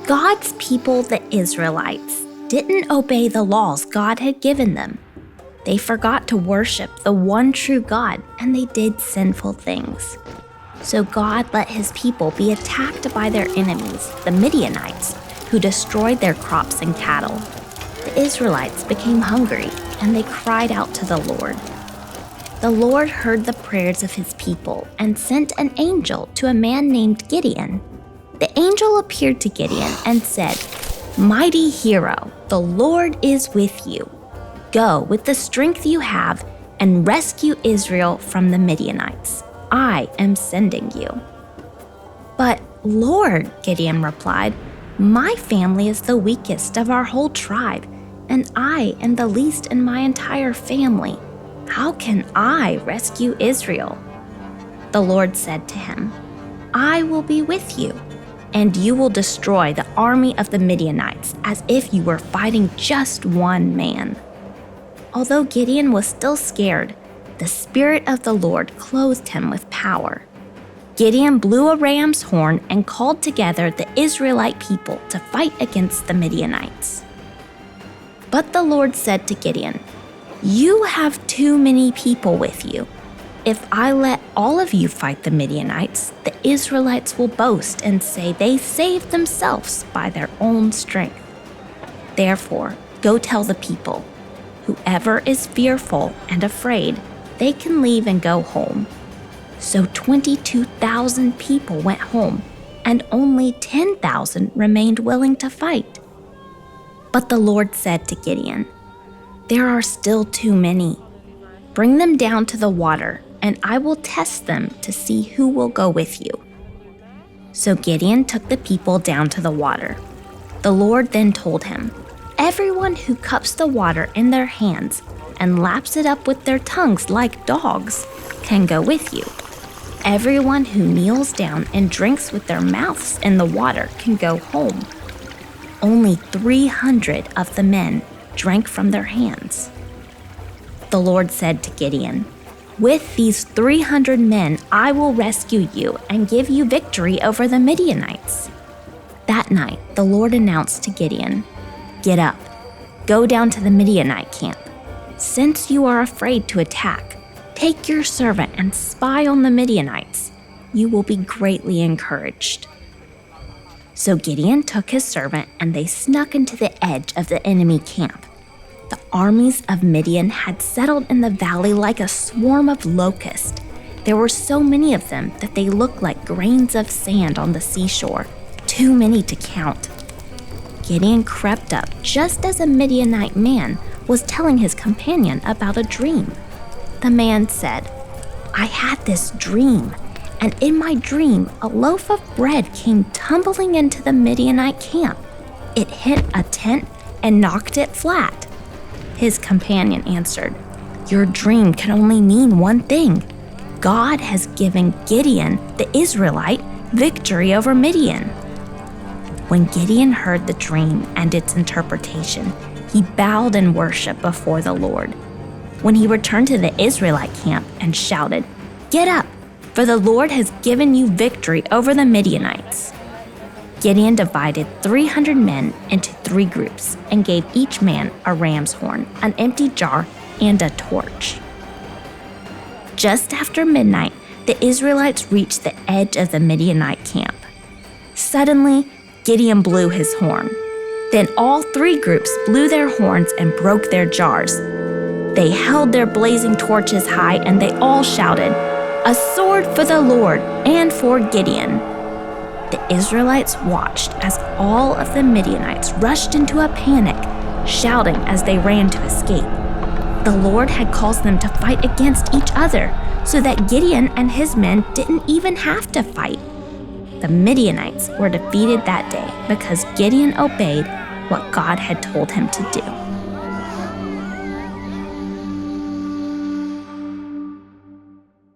God's people, the Israelites, didn't obey the laws God had given them. They forgot to worship the one true God, and they did sinful things. So God let his people be attacked by their enemies, the Midianites, who destroyed their crops and cattle. The Israelites became hungry, and they cried out to the Lord. The Lord heard the prayers of his people and sent an angel to a man named Gideon. The angel appeared to Gideon and said, "Mighty hero, the Lord is with you. Go with the strength you have and rescue Israel from the Midianites. I am sending you." "But Lord," Gideon replied, "my family is the weakest of our whole tribe, and I am the least in my entire family. How can I rescue Israel?" The Lord said to him, "I will be with you, and you will destroy the army of the Midianites as if you were fighting just one man." Although Gideon was still scared, the Spirit of the Lord clothed him with power. Gideon blew a ram's horn and called together the Israelite people to fight against the Midianites. But the Lord said to Gideon, "You have too many people with you. If I let all of you fight the Midianites, the Israelites will boast and say they saved themselves by their own strength. Therefore, go tell the people, whoever is fearful and afraid, they can leave and go home." So 22,000 people went home, and only 10,000 remained willing to fight. But the Lord said to Gideon, "There are still too many. Bring them down to the water, and I will test them to see who will go with you." So Gideon took the people down to the water. The Lord then told him, "Everyone who cups the water in their hands and laps it up with their tongues like dogs can go with you. Everyone who kneels down and drinks with their mouths in the water can go home." Only 300 of the men drank from their hands. The Lord said to Gideon, "With these 300 men, I will rescue you and give you victory over the Midianites." That night, the Lord announced to Gideon, "Get up, go down to the Midianite camp. Since you are afraid to attack, take your servant and spy on the Midianites. You will be greatly encouraged." So Gideon took his servant, and they snuck into the edge of the enemy camp. The armies of Midian had settled in the valley like a swarm of locusts. There were so many of them that they looked like grains of sand on the seashore, too many to count. Gideon crept up just as a Midianite man was telling his companion about a dream. The man said, "I had this dream, and in my dream, a loaf of bread came tumbling into the Midianite camp. It hit a tent and knocked it flat." His companion answered, "Your dream can only mean one thing. God has given Gideon, the Israelite, victory over Midian." When Gideon heard the dream and its interpretation, he bowed in worship before the Lord. When he returned to the Israelite camp and shouted, "Get up, for the Lord has given you victory over the Midianites." Gideon divided 300 men into 3 groups and gave each man a ram's horn, an empty jar, and a torch. Just after midnight, the Israelites reached the edge of the Midianite camp. Suddenly, Gideon blew his horn. Then all 3 groups blew their horns and broke their jars. They held their blazing torches high, and they all shouted, "A sword for the Lord and for Gideon." The Israelites watched as all of the Midianites rushed into a panic, shouting as they ran to escape. The Lord had caused them to fight against each other, so that Gideon and his men didn't even have to fight. The Midianites were defeated that day because Gideon obeyed what God had told him to do.